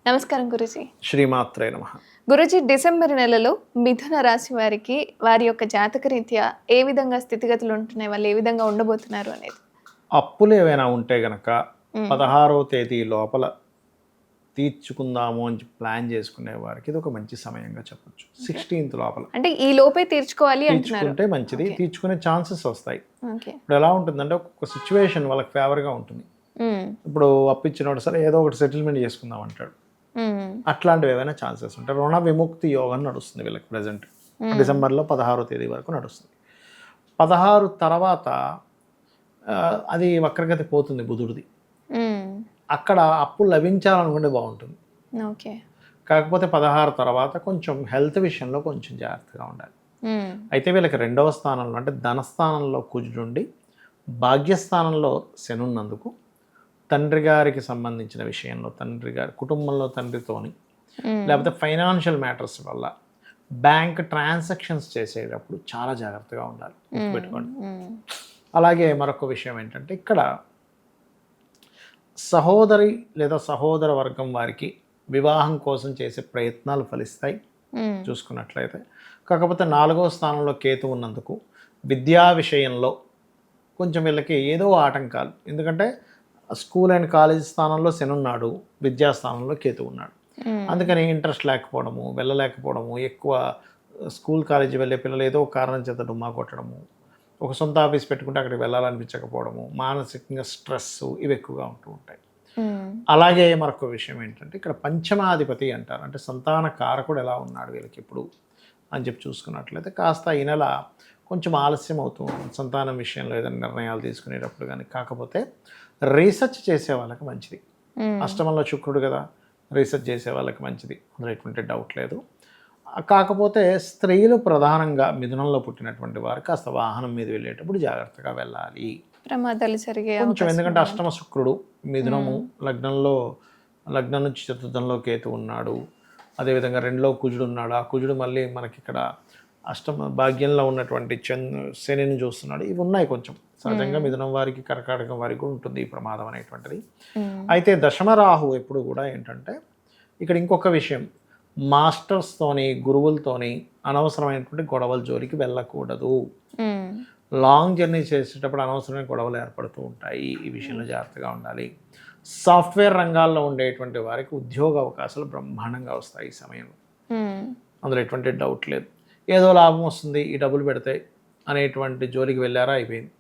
నమస్కారం గురుజీ. శ్రీమాత్రే నమః. గురుజీ, డిసెంబర్ నెలలో మిథున రాశి వారికి వారి యొక్క జాతకరీత్యా ఏ విధంగా స్థితిగతులు ఉంటున్నాయి, వాళ్ళు ఏ విధంగా ఉండబోతున్నారు అనేది? అప్పులు ఏవైనా ఉంటే గనక 16వ తేదీ లోపల తీర్చుకుందాము అని ప్లాన్ చేసుకునే వారికి ఇది ఒక మంచి సమయంగా చెప్పొచ్చు. 16th లోపల అంటే ఈ లోపే తీర్చుకోవాలి అంటున్నారు. తీర్చుకుంటే మంచిది. తీర్చుకునే ఛాన్సెస్ వస్తాయి. ఓకే. ఇప్పుడు ఎలా ఉంటుందంటే ఒక్కొక్క సిచ్యువేషన్ వాళ్ళకి ఫేవర్గా ఉంటుంది. ఇప్పుడు అప్పిచ్చినోడు సరే ఏదో ఒకటి సెటిల్మెంట్ చేసుకుందాం అంటాడు. అట్లాంటివి ఏవైనా ఛాన్సెస్ ఉంటాయి. రుణ విముక్తి యోగం నడుస్తుంది వీళ్ళకి ప్రజెంట్ డిసెంబర్లో 16వ తేదీ వరకు నడుస్తుంది. 16 తర్వాత అది వక్రగతి పోతుంది బుధుడిది. అక్కడ అప్పు లభించాలనుకుంటే బాగుంటుంది. ఓకే. కాకపోతే 16 తర్వాత కొంచెం హెల్త్ విషయంలో కొంచెం జాగ్రత్తగా ఉండాలి. అయితే వీళ్ళకి 2వ స్థానంలో అంటే ధనస్థానంలో కుజుడుండి భాగ్యస్థానంలో శని ఉన్నందుకు తండ్రి గారికి సంబంధించిన విషయంలో తండ్రి గారి కుటుంబంలో తండ్రితోని లేకపోతే ఫైనాన్షియల్ మ్యాటర్స్ వల్ల బ్యాంక్ ట్రాన్సాక్షన్స్ చేసేటప్పుడు చాలా జాగ్రత్తగా ఉండాలి, గుర్తుపెట్టుకోండి. అలాగే మరొక విషయం ఏంటంటే ఇక్కడ సహోదరి లేదా సహోదర వర్గం వారికి వివాహం కోసం చేసే ప్రయత్నాలు ఫలిస్తాయి చూసుకున్నట్లయితే. కాకపోతే 4వ స్థానంలో కేతు ఉన్నందుకు విద్యా విషయంలో కొంచెం వీళ్ళకి ఏదో ఆటంకాలు. ఎందుకంటే స్కూల్ అండ్ కాలేజ్ స్థానంలో శని ఉన్నాడు, విద్యా స్థానంలో కేతు ఉన్నాడు. అందుకని ఇంట్రెస్ట్ లేకపోవడము, వెళ్ళలేకపోవడము, ఎక్కువ స్కూల్ కాలేజీ వెళ్ళే పిల్లలు ఏదో కారణం చేత డుమ్మా కొట్టడము, ఒక సొంత ఆఫీస్ పెట్టుకుంటే అక్కడికి వెళ్ళాలనిపించకపోవడము, మానసికంగా స్ట్రెస్ ఇవి ఎక్కువగా ఉంటూ ఉంటాయి. అలాగే మరొక విషయం ఏంటంటే ఇక్కడ పంచమాధిపతి అంటారు, అంటే సంతాన కారకుడు ఎలా ఉన్నాడు వీళ్ళకి ఇప్పుడు అని చెప్పి చూసుకున్నట్లయితే కాస్త ఈ నెల కొంచెం ఆలస్యం అవుతూ ఉంటుంది సంతానం విషయంలో ఏదైనా నిర్ణయాలు తీసుకునేటప్పుడు. కానీ కాకపోతే రీసెర్చ్ చేసే వాళ్ళకి మంచిది. అష్టమంలో శుక్రుడు కదా, రీసెర్చ్ చేసే వాళ్ళకి మంచిది, అందులో ఎటువంటి డౌట్ లేదు. కాకపోతే స్త్రీలు ప్రధానంగా మిథునంలో పుట్టినటువంటి వారు కాస్త వాహనం మీద వెళ్ళేటప్పుడు జాగ్రత్తగా వెళ్ళాలి, ప్రమాదాలు జరిగే కొంచెం. ఎందుకంటే అష్టమ శుక్రుడు మిథునము, లగ్నం నుంచి చతుర్థంలో కేతు ఉన్నాడు, అదేవిధంగా 2లో కుజుడు ఉన్నాడు. ఆ కుజుడు మళ్ళీ మనకి ఇక్కడ అష్టమ భాగ్యంలో ఉన్నటువంటి శనిని చూస్తున్నాడు. ఇవి ఉన్నాయి కొంచెం సహజంగా మిథునం వారికి, కర్కాటకం వారికి కూడా ఉంటుంది ఈ ప్రమాదం అనేటువంటిది. అయితే దశమరాహు ఎప్పుడు కూడా ఏంటంటే ఇక్కడ ఇంకొక విషయం, మాస్టర్స్తోని గురువులతోని అనవసరమైనటువంటి గొడవల జోలికి వెళ్ళకూడదు. లాంగ్ జర్నీ చేసేటప్పుడు అనవసరమైన గొడవలు ఏర్పడుతూ ఉంటాయి, ఈ విషయంలో జాగ్రత్తగా ఉండాలి. సాఫ్ట్వేర్ రంగాల్లో ఉండేటువంటి వారికి ఉద్యోగ అవకాశాలు బ్రహ్మాండంగా వస్తాయి ఈ సమయంలో, అందులో ఎటువంటి డౌట్ లేదు. ఏదో లాభం వస్తుంది ఈ డబ్బులు పెడితే అనేటువంటి జోలికి వెళ్ళారా అయిపోయింది.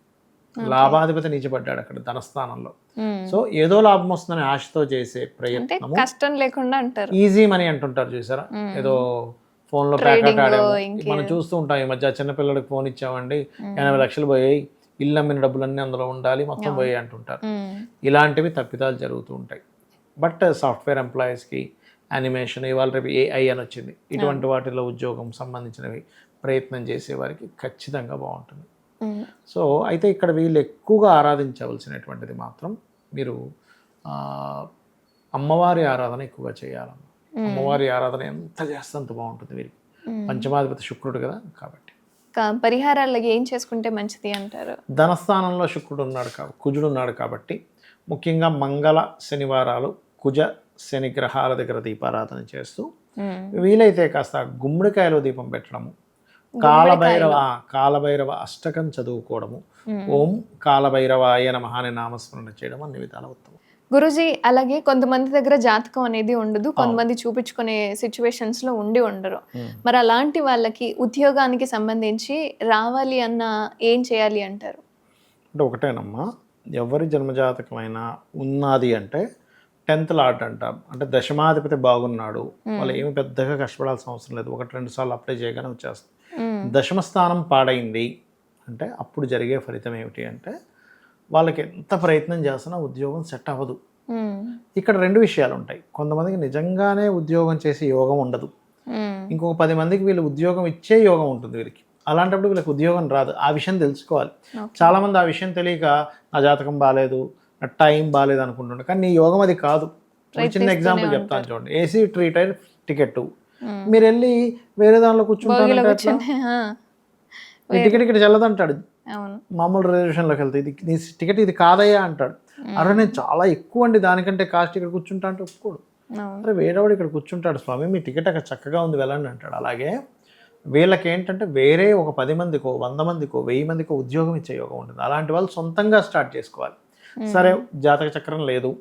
లాభాధిపతి నీచబడ్డాడు అక్కడ ధనస్థానంలో. సో ఏదో లాభం వస్తుందని ఆశతో చేసే ప్రయత్నం కష్టం లేకుండా అంటారు, ఈజీ మనీ అంటుంటారు చూసారా. ఏదో ఫోన్లో ప్యాకెట్ ఆడాము మనం చూస్తూ ఉంటాం ఈ మధ్య. చిన్నపిల్లడికి ఫోన్ ఇచ్చామండి 80 లక్షలు పోయాయి, ఇల్లు అమ్మిన డబ్బులన్నీ అందులో ఉండాలి, మొత్తం పోయాయి అంటుంటారు. ఇలాంటివి తప్పిదాలు జరుగుతూ ఉంటాయి. బట్ సాఫ్ట్వేర్ ఎంప్లాయీస్కి, యానిమేషన్, ఇవాళ రేపు AI అని వచ్చింది, ఇటువంటి వాటిలో ఉద్యోగం సంబంధించినవి ప్రయత్నం చేసేవారికి ఖచ్చితంగా బాగుంటుంది. సో అయితే ఇక్కడ వీళ్ళు ఎక్కువగా ఆరాధించవలసినటువంటిది మాత్రం మీరు అమ్మవారి ఆరాధన ఎక్కువగా చేయాలమ్మా. అమ్మవారి ఆరాధన ఎంత చేస్తే అంత బాగుంటుంది వీరికి. పంచమాధిపతి శుక్రుడు కదా కాబట్టి. పరిహారాలు ఏం చేసుకుంటే మంచిది అంటారు? ధనస్థానంలో శుక్రుడు ఉన్నాడు కుజుడు ఉన్నాడు కాబట్టి ముఖ్యంగా మంగళ శనివారాలు కుజ శని గ్రహాల దగ్గర దీపారాధన చేస్తూ వీలైతే కాస్త గుమ్మడికాయలో దీపం పెట్టడము, కాలభైరవ అష్టకం చదువుకోవడము, ఓం కాలభైరవాయ నమః అనే నామస్మరణ చేయడం అన్ని విధాల ఉత్తమం. గురుజీ, అలాగే కొంతమంది దగ్గర జాతకం అనేది ఉండదు, కొంతమంది చూపించుకునే సిచ్యువేషన్స్ లో ఉండరు. మరి అలాంటి వాళ్ళకి ఉద్యోగానికి సంబంధించి రావాలి అన్న ఏం చేయాలి అంటారు? అంటే ఒకటేనమ్మా, ఎవరి జన్మజాతకమైనా ఉన్నది అంటే 10th లార్డ్ అంటాం, అంటే దశమాధిపతి బాగున్నాడు, వాళ్ళు ఏమి పెద్దగా కష్టపడాల్సిన అవసరం లేదు, 1-2 సార్లు అప్లై చేయగానే వచ్చేస్తుంది. దశమ స్థానం పాడైంది అంటే అప్పుడు జరిగే ఫలితం ఏమిటి అంటే వాళ్ళకి ఎంత ప్రయత్నం చేస్తున్నా ఉద్యోగం సెట్ అవ్వదు. ఇక్కడ 2 విషయాలు ఉంటాయి. కొంతమందికి నిజంగానే ఉద్యోగం చేసే యోగం ఉండదు, ఇంకొక 10 మందికి వీళ్ళు ఉద్యోగం ఇచ్చే యోగం ఉంటుంది వీళ్ళకి. అలాంటప్పుడు వీళ్ళకి ఉద్యోగం రాదు. ఆ విషయం తెలుసుకోవాలి. చాలామంది ఆ విషయం తెలియక నా జాతకం బాగాలేదు, నా టైం బాగాలేదు అనుకుంటుంటారు. కానీ నీ యోగం అది కాదు. చిన్న ఎగ్జాంపుల్ చెప్తాను చూడండి. AC ట్రీటైర్ టికెట్ మీరు వెళ్ళి వేరే దానిలో కూర్చుంటారు, టికెట్ ఇక్కడ చెల్లదంటాడు. మామూలు రిజర్వేషన్లోకి వెళ్తే ఇది నీ టికెట్ ఇది కాదయ్యా అంటాడు. అరే నేను చాలా ఎక్కువ అండి దానికంటే కాస్ట్ ఇక్కడ కూర్చుంటా అంటే ఒప్పుకోడు. అవును. అరే వేరేవాడు ఇక్కడ కూర్చుంటాడు స్వామి, మీ టికెట్ అక్కడ చక్కగా ఉంది వెళ్ళండి అంటాడు. అలాగే వీళ్ళకి ఏంటంటే వేరే ఒక 10 మందికో 100 మందికో 1000 మందికో ఉద్యోగం ఇచ్చే యోగం ఉంటుంది. అలాంటి వాళ్ళు సొంతంగా స్టార్ట్ చేసుకోవాలి. సరే జాతక చక్రం లేదు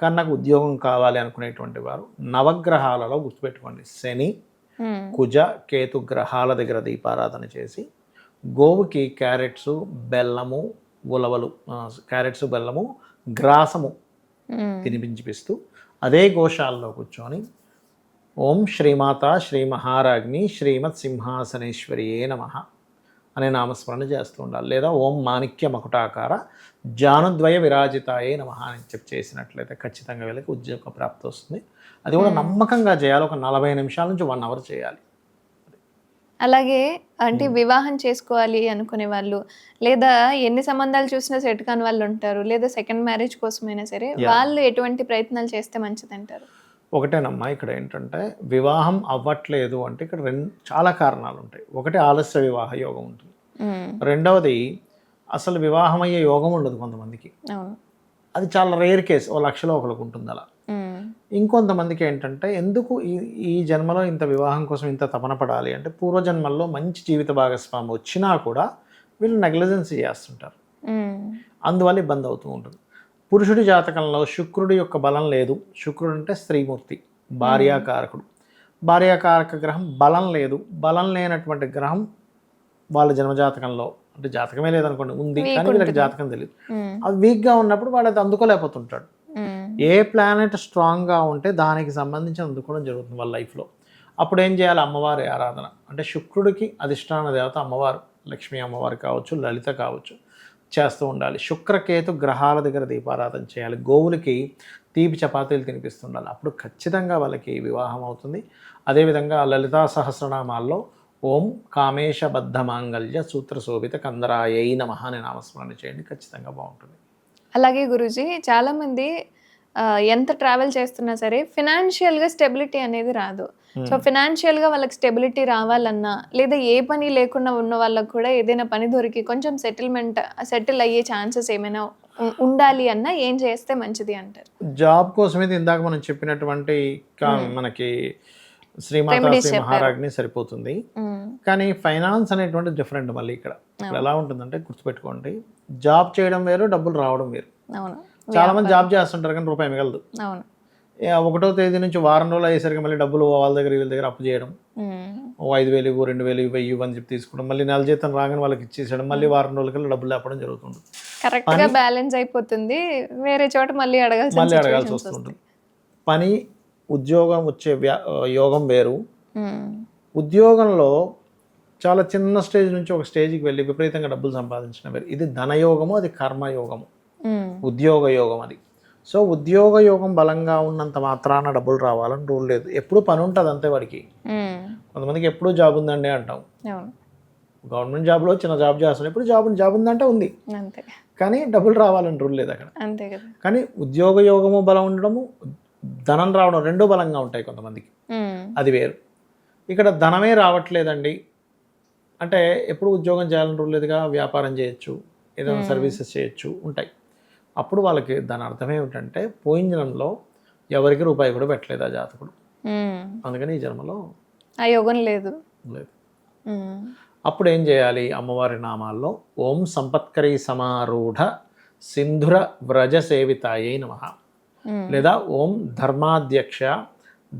కానీ నాకు ఉద్యోగం కావాలి అనుకునేటువంటి వారు నవగ్రహాలలో గుర్తుపెట్టుకోండి, శని, కుజ, కేతు గ్రహాల దగ్గర దీపారాధన చేసి గోవుకి క్యారెట్స్, బెల్లము, ఉలవలు, క్యారెట్స్, బెల్లము, గ్రాసము తినిపించిపిస్తూ అదే గోశాలలో కూర్చొని ఓం శ్రీమాత శ్రీ మహారాజ్ని శ్రీమత్ సింహాసనేశ్వరియే నమః అనే నామస్మరణ చేస్తూ ఉండాలి. లేదా ఓం మాణిక్య మకుటాకార జానుద్వయ విరాజితాయే నమః అని చేసినట్లయితే ఖచ్చితంగా వీళ్ళకి ఉద్యోగ ప్రాప్తి వస్తుంది. అది కూడా నమ్మకంగా చేయాలి. ఒక 40 నిమిషాల నుంచి 1 అవర్ చేయాలి. అలాగే అంటే వివాహం చేసుకోవాలి అనుకునే వాళ్ళు, లేదా ఎన్ని సంబంధాలు చూసినా సెట్ కాని వాళ్ళు ఉంటారు, లేదా సెకండ్ మ్యారేజ్ కోసమైనా సరే వాళ్ళు ఎటువంటి ప్రయత్నాలు చేస్తే మంచిదంటారు? ఒకటేనమ్మా, ఇక్కడ ఏంటంటే వివాహం అవ్వట్లేదు అంటే ఇక్కడ చాలా కారణాలు ఉంటాయి. ఒకటి ఆలస్య వివాహ యోగం ఉంటుంది. రెండవది అసలు వివాహం అయ్యే యోగం ఉండదు కొంతమందికి. అది చాలా రేర్ కేసు, 1,00,000లో ఒకరికి ఉంటుంది అలా. ఇంకొంతమందికి ఏంటంటే ఎందుకు ఈ జన్మలో ఇంత వివాహం కోసం ఇంత తపన పడాలి అంటే పూర్వజన్మల్లో మంచి జీవిత భాగస్వామి వచ్చినా కూడా వీళ్ళు నెగ్లిజెన్స్ చేస్తుంటారు. అందువల్ల ఇబ్బంది అవుతూ ఉంటుంది. పురుషుడి జాతకంలో శుక్రుడి యొక్క బలం లేదు. శుక్రుడు అంటే స్త్రీమూర్తి, భార్యాకారకుడు. భార్యాకారక గ్రహం బలం లేదు. బలం లేనటువంటి గ్రహం వాళ్ళ జన్మజాతకంలో అంటే జాతకమే లేదనుకోండి, ఉంది కానీ వీళ్ళకి జాతకం తెలియదు. అది వీక్గా ఉన్నప్పుడు వాడు అది అందుకోలేకపోతుంటాడు. ఏ ప్లానెట్ స్ట్రాంగ్గా ఉంటే దానికి సంబంధించి అందుకోవడం జరుగుతుంది వాళ్ళ లైఫ్లో. అప్పుడు ఏం చేయాలి? అమ్మవారి ఆరాధన. అంటే శుక్రుడికి అధిష్టాన దేవత అమ్మవారు, లక్ష్మీ అమ్మవారు కావచ్చు, లలిత కావచ్చు, చేస్తూ ఉండాలి. శుక్రకేతు గ్రహాల దగ్గర దీపారాధన చేయాలి. గోవులకి తీపి చపాతీలు తినిపిస్తుండాలి. అప్పుడు ఖచ్చితంగా వాళ్ళకి వివాహం అవుతుంది. అదేవిధంగా లలితా సహస్రనామాల్లో ఓం కామేశబద్ధ మాంగళ్య సూత్రశోభిత కందరాయై నమః అనే నామస్మరణ చేయండి, ఖచ్చితంగా బాగుంటుంది. అలాగే గురూజీ, చాలామంది ఎంత ట్రావెల్ చేస్తున్నా సరే ఫినాన్షియల్గా స్టెబిలిటీ అనేది రాదు. సో ఫినాన్షియల్గా వాళ్ళకి స్టెబిలిటీ రావాలన్నా, లేదా ఏ పని లేకుండా ఉన్న వాళ్ళకు కూడా ఏదైనా పని దొరికి కొంచెం సెటిల్ అయ్యే ఛాన్సెస్ ఏమైనా ఉండాలి అన్నా ఏం చేస్తే మంచిది అంటారు? జాబ్ కోసం అయితే ఇందాక మనం చెప్పినటువంటి మనకి శ్రీమాతా శ్రీ మహారాజ్ని సరిపోతుంది. కానీ ఫైనాన్స్ అనేటువంటి డిఫరెంట్. మళ్ళీ ఇక్కడ ఎలా ఉంటుందంటే గుర్తుపెట్టుకోండి, జాబ్ చేయడం వేరు, డబ్బులు రావడం వేరు. చాలా మంది జాబ్ చేస్తుంటారు కానీ రూపాయి మిగలదు. 1వ తేదీ నుంచి వారం రోజులు అయ్యేసరికి మళ్ళీ డబ్బులు వాళ్ళ దగ్గర వీళ్ళ దగ్గర అప్పు చేయడం, 5,000 ఇవ్వు, 2,000 ఇవ్వు, 1,000 అని చెప్పి తీసుకోవడం, మళ్ళీ నెల జీతం రాగానే వాళ్ళకి ఇచ్చేసేయడం, మళ్ళీ వారం రోజులకల్లా డబ్బులు లేపడం జరుగుతుంది. కరెక్ట్గా బ్యాలెన్స్ అయిపోతుంది, వేరే చోట మళ్ళీ అడగాల్సి వస్తుంటుంది. పని ఉద్యోగం వచ్చే యోగం వేరు. ఉద్యోగంలో చాలా చిన్న స్టేజ్ నుంచి ఒక స్టేజ్కి వెళ్ళి విపరీతంగా డబ్బులు సంపాదించడం వేరు. ఇది ధనయోగము, అది కర్మయోగము. ఉద్యోగ యోగం అది. సో ఉద్యోగ యోగం బలంగా ఉన్నంత మాత్రాన డబ్బులు రావాలని రూల్ లేదు. ఎప్పుడు పని ఉంటుంది అంతే వాడికి. కొంతమందికి ఎప్పుడు జాబ్ ఉందండి అంటాం. గవర్నమెంట్ జాబ్లో చిన్న జాబ్ చేస్తాం, ఎప్పుడు జాబ్ ఉందంటే ఉంది, కానీ డబ్బులు రావాలని రూల్ లేదు అక్కడ. కానీ ఉద్యోగ యోగము బలం ఉండడము, ధనం రావడం రెండూ బలంగా ఉంటాయి కొంతమందికి, అది వేరు. ఇక్కడ ధనమే రావట్లేదండి అంటే ఎప్పుడు ఉద్యోగం చేయాలని రూల్ లేదుగా, వ్యాపారం చేయొచ్చు, ఏదైనా సర్వీసెస్ చేయొచ్చు, ఉంటాయి. అప్పుడు వాళ్ళకి దాని అర్థం ఏమిటంటే పోయిన జన్మలో ఎవరికి రూపాయి కూడా పెట్టలేదు ఆ జాతకుడు, అందుకని ఈ జన్మలో ఆ యోగం లేదు. అప్పుడు ఏం చేయాలి? అమ్మవారి నామాల్లో ఓం సంపత్కరీ సమారూఢ సింధుర వ్రజ సేవితాయై నమః, లేదా ఓం ధర్మాధ్యక్ష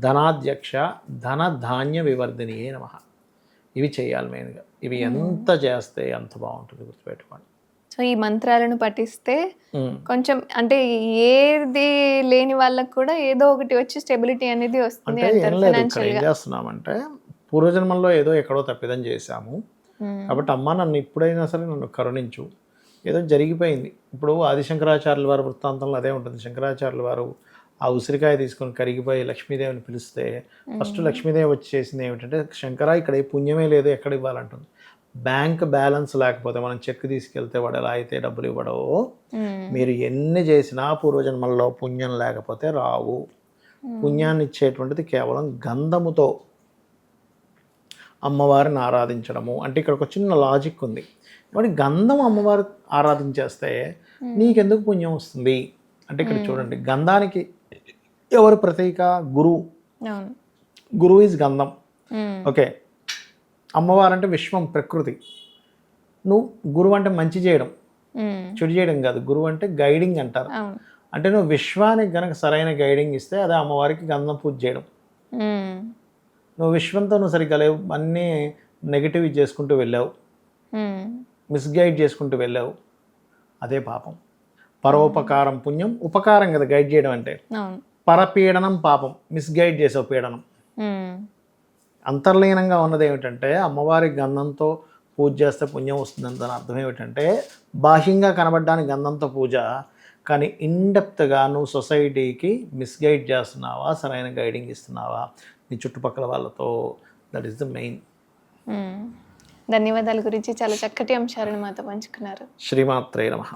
ధనాధ్యక్ష ధన ధాన్య వివర్ధినియే నమః. ఇవి చేయాలి మెయిన్గా. ఇవి ఎంత చేస్తే అంత బాగుంటుంది, గుర్తుపెట్టుకోండి. సో ఈ మంత్రాలను పఠిస్తే కొంచెం అంటే ఏది లేని వాళ్ళకు కూడా ఏదో ఒకటి వచ్చి స్టెబిలిటీ అనేది వస్తుంది. ఏం చేస్తున్నామంటే పూర్వజన్మల్లో ఏదో ఎక్కడో తప్పిదం చేశాము కాబట్టి అమ్మ నన్ను ఇప్పుడైనా సరే నన్ను కరుణించు, ఏదో జరిగిపోయింది. ఇప్పుడు ఆదిశంకరాచార్యుల వారి వృత్తాంతంలో అదే ఉంటుంది. శంకరాచార్యుల వారు ఆ ఉసిరికాయ తీసుకొని కరిగిపోయి లక్ష్మీదేవిని పిలిస్తే ఫస్ట్ లక్ష్మీదేవి వచ్చి చేసింది ఏమిటంటే, శంకర ఇక్కడ ఏ పుణ్యమే లేదు, ఎక్కడ ఇవ్వాలంటుంది. బ్యాంక్ బ్యాలెన్స్ లేకపోతే మనం చెక్ తీసుకెళ్తే వాడు ఎలా అయితే డబ్బులు ఇవ్వడో, మీరు ఎన్ని చేసినా పూర్వజన్మల్లో పుణ్యం లేకపోతే రావు. పుణ్యాన్ని ఇచ్చేటువంటిది కేవలం గంధముతో అమ్మవారిని ఆరాధించడము. అంటే ఇక్కడ ఒక చిన్న లాజిక్ ఉంది. వాడి గంధం అమ్మవారు ఆరాధించేస్తే నీకెందుకు పుణ్యం వస్తుంది అంటే, ఇక్కడ చూడండి, గంధానికి ఎవరు ప్రతీక? గురువు. అవును. గురువు ఈజ్ గంధం. ఉమ్, ఓకే, అమ్మవారు అంటే విశ్వం, ప్రకృతి. నువ్వు గురువు అంటే మంచి చేయడం, ఉమ్, చెడు చేయడం కాదు. గురువు అంటే గైడింగ్ అంటారు. అవును. అంటే నువ్వు విశ్వానికి గనక సరైన గైడింగ్ ఇస్తే అదే అమ్మవారికి గంధం పూజ చేయడం. ఉమ్, నువ్వు విశ్వంతో నువ్వు సరిగ్గా లేవు, అన్నీ నెగిటివ్ చేసుకుంటూ వెళ్ళావు, ఉమ్, మిస్గైడ్ చేసుకుంటూ వెళ్ళావు, అదే పాపం. పరోపకారం పుణ్యం, ఉపకారం కదా గైడ్ చేయడం అంటే. అవును. పరపీడనం పాపం, మిస్గైడ్ చేసావు, పీడనం. ఉమ్, అంతర్లీనంగా ఉన్నది ఏమిటంటే అమ్మవారి గంధంతో పూజ చేస్తే పుణ్యం వస్తుందని దాని అర్థం ఏమిటంటే బాహ్యంగా కనబడడానికి గంధంతో పూజ, కానీ ఇన్డెప్త్గా నువ్వు సొసైటీకి మిస్గైడ్ చేస్తున్నావా, సరైన గైడింగ్ ఇస్తున్నావా నీ చుట్టుపక్కల వాళ్ళతో, దట్ ఈస్ ద మెయిన్. ఉమ్. ధన్యవాదాల గురించి చాలా చక్కటి అంశాలను మాతో పంచుకున్నారు. శ్రీమాత్రే నమః.